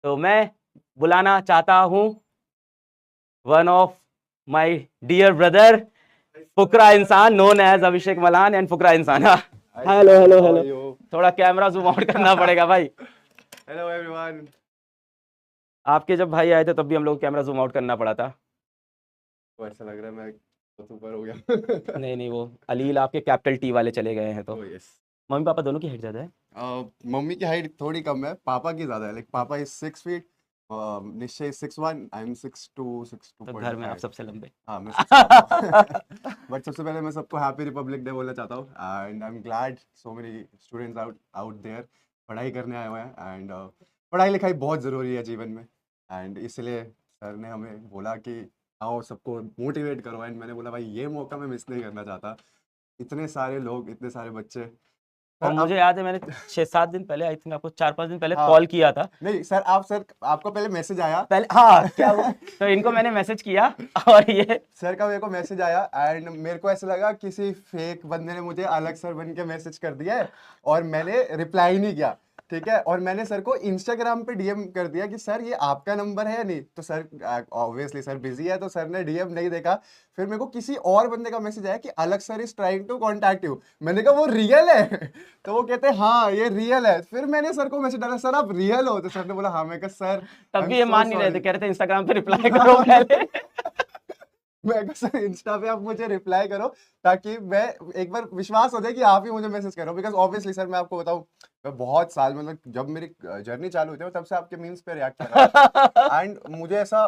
तो मैं बुलाना चाहता हूँ one of my dear brother Fukra Insaan known as Abhishek Malan and Fukra Insaan. Hello hello hello, थोड़ा कैमरा जूम आउट करना पड़ेगा भाई। Hello everyone. आपके जब भाई आए थे तब भी हम लोग कैमरा जूम आउट करना पड़ा था। तो ऐसा लग रहा है मैं सुपर हो गया। नहीं वो अलील आपके कैपिटल टी वाले चले गए हैं। तो ओह यस। मम्मी पापा दोनों की हाइट ज्यादा है। मम्मी की हाइट थोड़ी कम है, पापा की ज्यादा है। लाइक पापा इज 6 फीट, निश्चय 6'1", आई एम 6'2", तो घर में आप 6'2.5। सबसे लंबे। हाँ मैं सबसे लंबा। बट सबसे पहले मैं सबको हैप्पी रिपब्लिक डे बोलना चाहता हूँ and I am glad so many students out out there पढ़ाई करने आए हुए हैं एंड पढ़ाई लिखाई बहुत ज़रूरी है जीवन में एंड इसलिए सर ने हमें बोला कि आओ सबको मोटिवेट करो एंड मैंने बोला भाई ये मौका मैं मिस नहीं करना चाहता। इतने सारे लोग, इतने सारे बच्चे। और सर मुझे अब याद है मैंने 6-7 दिन पहले आई थिंक आपको 4-5 दिन पहले हाँ कॉल किया था। नहीं सर, आपको पहले मैसेज आया। पहले हाँ क्या हुआ, तो इनको मैंने मैसेज किया और ये सर का मेरे को मैसेज आया एंड मेरे को ऐसा लगा किसी फेक बंदे ने मुझे अलग सर बन के मैसेज कर दिया है और मैंने रिप्लाई नहीं किया। ठीक है, और मैंने सर को इंस्टाग्राम पे डीएम कर दिया कि सर ये आपका नंबर है या नहीं, तो सर ऑब्वियसली सर बिजी है तो सर ने डीएम नहीं देखा। फिर मेरे को किसी और बंदे का मैसेज आया कि अलग sir is trying to contact you. मैंने कहा वो रियल है? तो वो कहते हैं हाँ ये रियल है। फिर मैंने सर को मैसेज डाला, सर आप रियल हो? तो सर ने बोला हाँ। मैं कहा सर तब आई एम भी ये सो मान नहीं रहे थे, सॉरी। कह रहे थे इंस्टाग्राम पे रिप्लाई करो पहले। मैं कहा सर इंस्टा पे आप मुझे रिप्लाई करो ताकि मैं एक बार विश्वास हो जाए कि आप ही मुझे मैसेज करो। बिकॉज ऑब्वियसली सर मैं आपको बताऊं, मैं बहुत साल मतलब जब मेरी जर्नी चालू हुई थी तब से आपके मीम्स पे रिएक्ट कर रहा था एंड मुझे ऐसा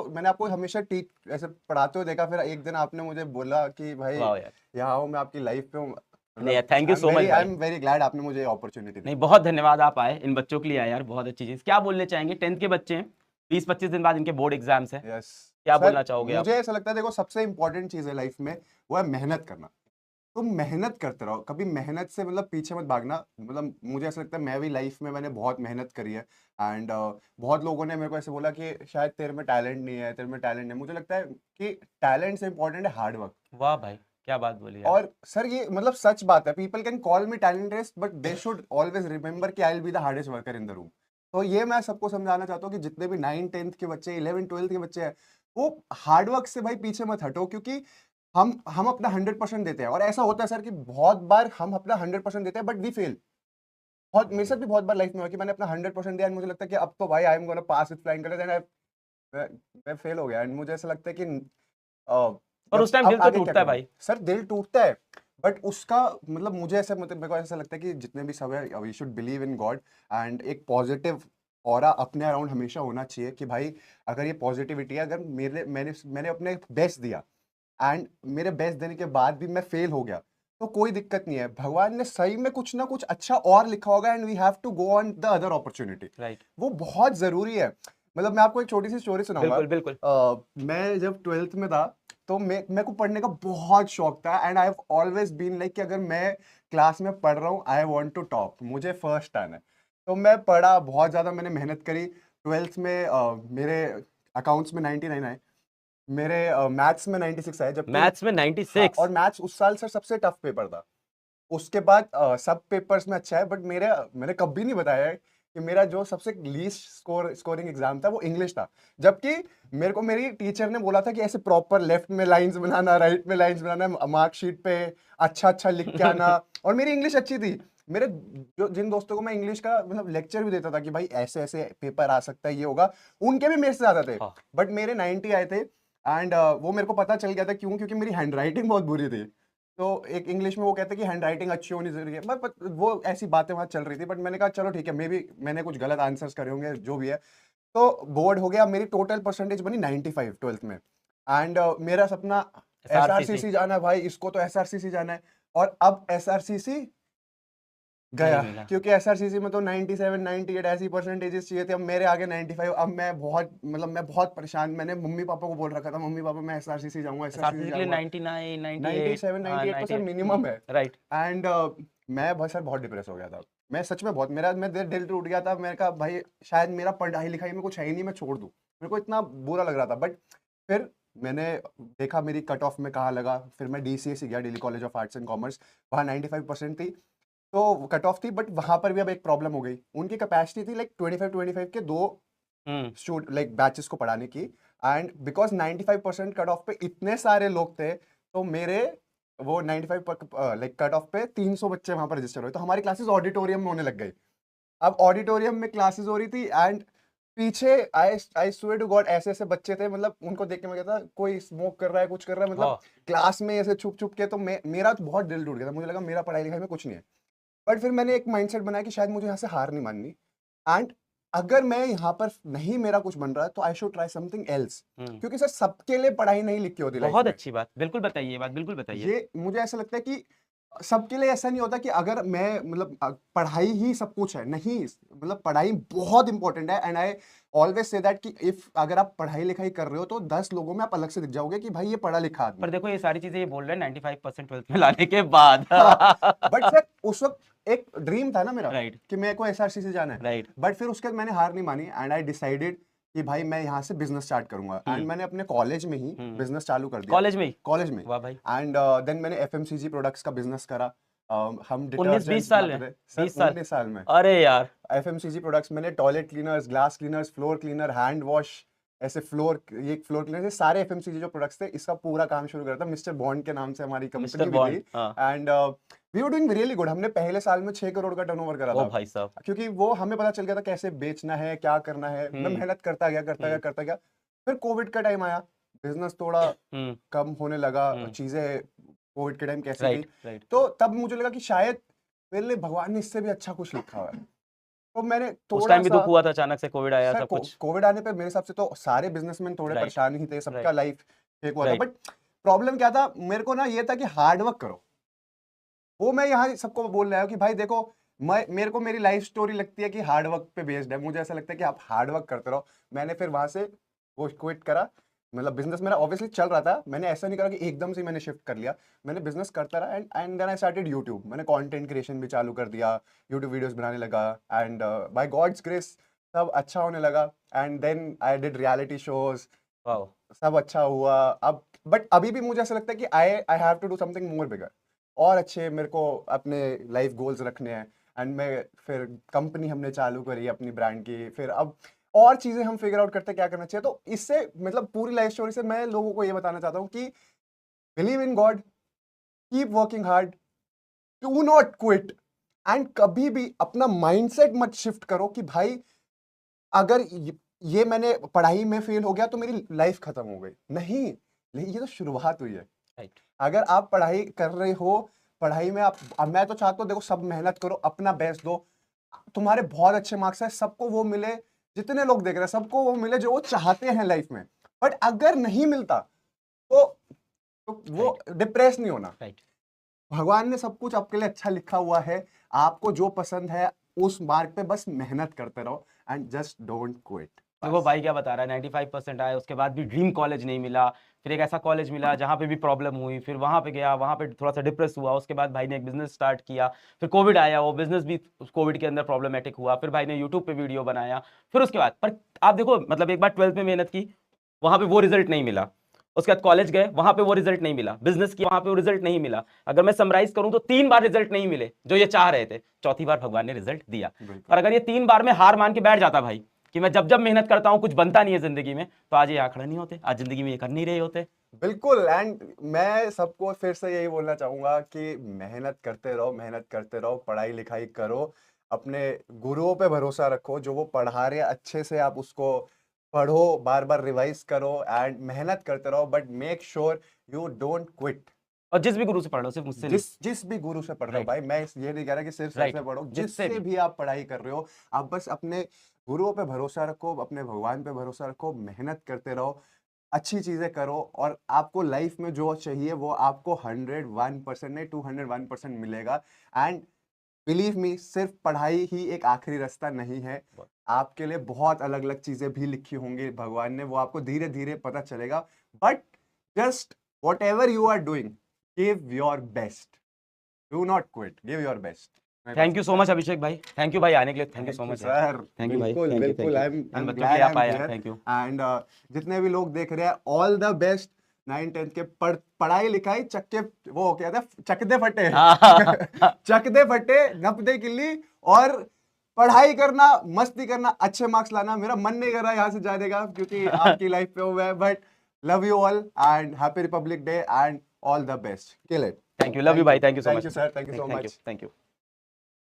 मैंने आपको हमेशा टीच ऐसे पढ़ाते हुए देखा। फिर एक दिन आपने मुझे बोला कि भाई वाह यार, यहाँ हूँ, मैं आपकी लाइफ पे हूँ। नहीं यार मतलब thank you so much I भाई। एम वेरी ग्लैड आपने मुझे अपॉर्चुनिटी दी। नहीं बहुत धन्यवाद, आप आए इन बच्चों के लिए आए यार, बहुत अच्छी चीज। क्या बोलने चाहेंगे, 10th के बच्चे हैं, 20-25 दिन बाद इनके बोर्ड एग्जाम्स है, यस क्या सर, बोलना चाहोगे आप? मुझे ऐसा लगता है देखो सबसे इंपॉर्टेंट चीज़ है लाइफ में वो है मेहनत करना। तुम मेहनत करते रहो, कभी मेहनत से मतलब पीछे मत भागना। मतलब मुझे ऐसा लगता है मैं भी लाइफ में मैंने बहुत मेहनत करी है एंड बहुत लोगों ने मेरे को ऐसे बोला कि शायद तेरे में टैलेंट नहीं है, तेरे में टैलेंट नहीं है। मुझे लगता है कि टैलेंट से इंपॉर्टेंट है हार्ड वर्क। वाह भाई क्या बात बोली यार। और सर ये मतलब सच बात है, people can call me talented but they should always remember कि I will be the hardest worker in the room. तो ये मैं सबको समझाना चाहता हूँ कि जितने भी 9th 10th के बच्चे, 11th 12th के बच्चे हैं, वो हार्ड वर्क से भाई पीछे मत हटो। क्योंकि हम अपना 100% देते हैं और ऐसा होता है सर कि बहुत बार हम अपना 100% देते हैं बट वी फेल। बहुत मेरे साथ भी बहुत बार लाइफ में हुआ कि मैंने अपना 100% दिया एंड मुझे लगता है कि अब तो भाई I am gonna pass with flying colours and मैं फेल हो गया एंड मुझे ऐसा लगता है कि और उस टाइम दिल अब तो आगे क्या टूटता है करूं। भाई। सर दिल टूटता है बट उसका मतलब मुझे ऐसा मतलब मेरे को ऐसा लगता है कि जितने भी सब है we should believe in God and एक पॉजिटिव ऑरा अपने अराउंड हमेशा होना चाहिए कि भाई अगर ये पॉजिटिविटी है, अगर मैंने अपने बेस्ट दिया एंड मेरे बेस्ट देने के बाद भी मैं फेल हो गया तो कोई दिक्कत नहीं है। भगवान ने सही में कुछ ना कुछ अच्छा और लिखा होगा and we have to go on the other opportunity. Right, वो बहुत जरूरी है। मतलब मैं आपको एक छोटी सी स्टोरी सुनाऊंगा। बिल्कुल बिल्कुल। मैं जब 12th में था तो मेरे को पढ़ने का बहुत शौक था and I have always been like कि अगर मैं क्लास में पढ़ रहा हूँ आई वांट टू टॉप, मुझे फर्स्ट आना है। तो मैं पढ़ा बहुत ज़्यादा, मैंने मेहनत करी। 12th में मेरे अकाउंट्स में 99 आए, मेरे मैथ्स में 96 आए। जबकि मैथ्स में हाँ, 96? और मैथ्स उस साल से सबसे टफ पेपर था। उसके बाद सब पेपर्स में अच्छा है बट मैंने कभी नहीं बताया है कि मेरा जो सबसे लीस्ट स्कोरिंग एग्जाम था वो इंग्लिश था। जबकि मेरे को मेरी टीचर ने बोला था कि ऐसे प्रॉपर लेफ्ट में लाइंस बनाना, राइट में लाइंस बनाना, मार्कशीट पे अच्छा अच्छा लिख के आना। और मेरी इंग्लिश अच्छी थी। मेरे जिन दोस्तों को मैं इंग्लिश का मतलब लेक्चर भी देता था कि भाई ऐसे ऐसे पेपर आ सकता है, ये होगा, उनके भी मेरे से ज्यादा थे। हाँ। बट मेरे 90 आए थे एंड वो मेरे को पता चल गया था क्यों, क्योंकि मेरी हैंड राइटिंग बहुत बुरी थी। तो एक इंग्लिश में वो कहते हैं कि हैंड राइटिंग अच्छी होनी जरूरी है, बट वो ऐसी बातें वहां चल रही थी। बट मैंने कहा चलो ठीक है, मे बी मैंने कुछ गलत आंसर्स करे होंगे, जो भी है। तो बोर्ड हो गया, मेरी टोटल परसेंटेज बनी 95 12th में एंड मेरा सपना SRCC एसआरसीसी जाना है भाई, इसको तो एसआरसीसी जाना है। और अब एसआरसीसी नहीं गया मिला। क्योंकि एसआरसीसी में तो 97 98 ऐसी परसेंटेजेस चाहिए थे। अब मेरे आगे 95। अब मैं बहुत मतलब मैं बहुत परेशान। मैंने मम्मी पापा को बोल रखा था, मम्मी पापा मैं एसआरसीसी जाऊंगा, एसआरसीसी SRCC के लिए जाऊंगा। 99 98, 97 हाँ 98 तो सर 98। मिनिमम है। राइट। एंड मैं बहुत सर बहुत डिप्रेस हो गया था। मैं सच में बहुत, मैं दिल टूट गया था। मैंने कहा भाई शायद मेरा पढ़ाई लिखाई में कुछ है ही नहीं, मैं छोड़ दूं। मेरे को इतना बुरा लग रहा था। बट फिर मैंने देखा मेरी कट ऑफ में कहाँ लगा। फिर मैं डीसीएस गया, Delhi college of arts and commerce. वहाँ 95% थी तो कट ऑफ थी। बट वहाँ पर भी अब एक प्रॉब्लम हो गई, उनकी कैपेसिटी थी लाइक 25 25 के 2 लाइक बैचेस को पढ़ाने की, एंड बिकॉज 95% कट ऑफ पे इतने सारे लोग थे, तो मेरे वो 95 लाइक कट ऑफ पे 300 बच्चे वहां पर रजिस्टर हुए, तो हमारी क्लासेस ऑडिटोरियम में होने लग गई। अब ऑडिटोरियम में क्लासेस हो रही थी, एंड पीछे आई स्वेयर टू गॉड ऐसे ऐसे बच्चे थे, मतलब उनको देख के मैं कहता कोई स्मोक कर रहा है, कुछ कर रहा है, मतलब क्लास में ऐसे छुप छुप के, तो मेरा तो बहुत दिल टूट गया था, मुझे लगा मेरा पढ़ाई लिखाई में कुछ नहीं है। बट फिर मैंने एक माइंडसेट बनाया कि शायद मुझे यहाँ से हार नहीं माननी, एंड अगर मैं यहाँ पर नहीं मेरा कुछ बन रहा है तो I should try something else, क्योंकि सर सबके लिए पढ़ाई नहीं लिखी होती लाइफ बहुत में। अच्छी बात, बिल्कुल बताइए ये बात, बिल्कुल बताइए। ये मुझे ऐसा लगता है कि सबके लिए ऐसा नहीं होता कि अगर मैं मतलब पढ़ाई ही सब कुछ है, नहीं, मतलब पढ़ाई बहुत इंपॉर्टेंट है, and I always say that कि इफ अगर आप पढ़ाई लिखाई कर रहे हो तो 10 लोगों में आप अलग से दिख जाओगे कि भाई ये पढ़ा लिखा आदमी पर देखो ये सारी चीजें ये बोल रहे हैं 95% 12th में लाने के बाद। बट सर उस वक्त एक ड्रीम था ना मेरा राइट कि मेरे को एसआरसी से जाना है, राइट बट फिर उसके बाद मैंने हार नहीं मानी, एंड आई डिसाइडेड कि भाई मैं यहाँ से बिजनेस स्टार्ट करूंगा, एंड मैंने अपने कॉलेज में ही बिजनेस चालू कर दिया, कॉलेज में ही? कॉलेज में। वाह भाई। एंड देन मैंने एफएमसीजी प्रोडक्ट्स का बिजनेस करा। हम 19-20 डिटर्जेंट्स साल बनाते में? थे सर, 20 साल? 19 साल में। अरे यार एफएमसीजी प्रोडक्ट्स मैंने toilet cleaners, glass cleaners, floor cleaner, hand wash, ऐसे फ्लोर, ये फ्लोर क्लीनर, ये सारे एफएमसीजी जो प्रोडक्ट्स थे, इसका पूरा काम शुरू करा था। मिस्टर बॉन्ड के नाम से हमारी मिस्टर कंपनी भी बॉन्ड, थी, हाँ। And we were doing really good. हमने पहले साल में 6 करोड़ का टर्नओवर करा ओ था, भाई साहब। क्योंकि वो हमें पता चल गया था कैसे बेचना है, क्या करना है। मैं मेहनत करता गया। फिर कोविड का टाइम आया, बिजनेस थोड़ा कम होने लगा, चीजें कोविड के टाइम कैसी थी, राइट राइट। तो तब मुझे लगा कि शायद मेरे लिए भगवान ने इससे भी अच्छा कुछ लिखा हुआ है, तो मैंने उस थोड़ा टाइम भी सा, दुख हुआ था, अचानक से कोविड आया, सर सब कुछ। कोविड आने पे मेरे हिसाब से तो सारे बिजनेसमैन थोड़े Right. परेशान ही थे, सबका Right. लाइफ फेक हुआ था। Right. बट प्रॉब्लम क्या था मेरे को ना, ये था कि हार्ड वर्क करो। वो मैं यहाँ सबको बोल रहा हूँ कि भाई देखो, मेरे को मेरी लाइफ स्टोरी लगती है कि हार्ड वर्क पे बेस्ड है। मुझे ऐसा लगता है कि आप हार्ड वर्क करते रहो। मैंने फिर वहां से वो क्विट करा, मतलब बिजनेस मेरा ऑब्वियसली चल रहा था, मैंने ऐसा नहीं करा कि एकदम से मैंने शिफ्ट कर लिया, मैंने बिजनेस करता रहा, and then I started YouTube. मैंने कंटेंट क्रिएशन भी चालू कर दिया, यूट्यूब वीडियोस बनाने लगा, एंड बाय गॉड्स ग्रेस सब अच्छा होने लगा, and then I did reality shows, सब अच्छा हुआ। अब बट अभी भी मुझे ऐसा लगता है कि I have to do something more bigger, और अच्छे मेरे को अपने लाइफ गोल्स रखने हैं, एंड मैं फिर कंपनी हमने चालू करी अपनी ब्रांड की, फिर अब और चीजें हम फिगर आउट करते क्या करना चाहिए। तो इससे मतलब पूरी लाइफ स्टोरी से मैं लोगों को ये बताना चाहता हूँ कि believe in God, keep working hard, do not quit, and कभी भी अपना माइंडसेट मत शिफ्ट करो कि भाई अगर ये मैंने पढ़ाई में फेल हो गया तो मेरी लाइफ खत्म हो गई। नहीं, ये तो शुरुआत हुई है। Right. अगर आप पढ़ाई कर रहे हो, पढ़ाई में आप, अब मैं तो चाहता हूँ देखो सब मेहनत करो, अपना बेस्ट दो, तुम्हारे बहुत अच्छे मार्क्स है, सबको वो मिले, जितने लोग देख रहे हैं सबको वो मिले जो वो चाहते हैं लाइफ में। बट अगर नहीं मिलता तो वो डिप्रेस नहीं होना। Right. भगवान ने सब कुछ आपके लिए अच्छा लिखा हुआ है, आपको जो पसंद है उस मार्ग पे बस मेहनत करते रहो, एंड जस्ट डोंट क्विट। देखो भाई क्या बता रहा है, 95% आए, उसके बाद भी ड्रीम कॉलेज नहीं मिला, फिर एक ऐसा कॉलेज मिला जहाँ पे भी प्रॉब्लम हुई, फिर वहाँ पे गया, वहाँ पे थोड़ा सा डिप्रेस हुआ, उसके बाद भाई ने एक बिजनेस स्टार्ट किया, फिर कोविड आया, वो बिजनेस भी कोविड के अंदर प्रॉब्लमेटिक हुआ, फिर भाई ने यूट्यूब पे वीडियो बनाया, फिर उसके बाद पर आप देखो मतलब एक बार 12th में मेहनत की, वहाँ पे वो रिजल्ट नहीं मिला, उसके बाद कॉलेज गए, वहां पे वो रिजल्ट नहीं मिला, बिजनेस किया, वहां पे वो रिजल्ट नहीं मिला। अगर मैं समराइज करूं तो 3 बार रिजल्ट नहीं मिले जो ये चाह रहे थे, चौथी बार भगवान ने रिजल्ट दिया। और अगर ये 3 बार में हार मान के बैठ जाता भाई कि मैं जब जब मेहनत करता हूं कुछ बनता नहीं है जिंदगी में, तो आज ये यहाँ खड़े नहीं होते, आज जिंदगी में ये कर नहीं रहे होते। बिल्कुल, एंड मैं सबको फिर से यही बोलना चाहूंगा कि मेहनत करते रहो, पढ़ाई लिखाई करो, अपने गुरुओं पे भरोसा रखो, जो वो पढ़ा रहे हैं अच्छे से आप उसको पढ़ो, बार बार रिवाइज करो, एंड मेहनत करते रहो, but make sure you don't quit. और जिस भी गुरु से पढ़ लो, सिर्फ मुझसे नहीं। जिस भी गुरु से पढ़ रहे हो Right. भाई, मैं ये नहीं कह रहा कि सिर्फ सर Right. से पढ़ो, जिससे जिससे भी आप पढ़ाई कर रहे हो, आप बस अपने गुरुओं पे भरोसा रखो, अपने भगवान पे भरोसा रखो, मेहनत करते रहो, अच्छी चीजें करो, और आपको लाइफ में जो चाहिए वो आपको 101% नहीं 201% मिलेगा। एंड बिलीव मी, सिर्फ पढ़ाई ही एक आखिरी रास्ता नहीं है, आपके लिए बहुत अलग अलग चीजें भी लिखी होंगी भगवान ने, वो आपको धीरे धीरे पता चलेगा। But just whatever you are doing, give your best, do not quit, give your best. Thank you so much Abhishek भाई, थैंक यू भाई आने के लिए, thank you so much sir, thank you भाई, बिल्कुल बिल्कुल, आई एम बच्चों के ग्लैड लिए आई आप एम आए, हियर, थैंक यू। एंड जितने भी लोग देख रहे हैं, ऑल द बेस्ट। 9-10 के पढ़ाई लिखाई चक्के, वो क्या था, चकदे फटे चकदे फटे, नपदे किल्ली, और पढ़ाई करना, मस्ती करना, अच्छे मार्क्स लाना। मेरा मन नहीं कर रहा यहाँ से जाने का क्योंकि आपकी लाइफ पे हुआ है, but love you all and happy Republic day and all the best. Kill it. Thank you. Love you, bye. Thank you so much. Thank you, sir. Thank you so Thank you. much. Thank you.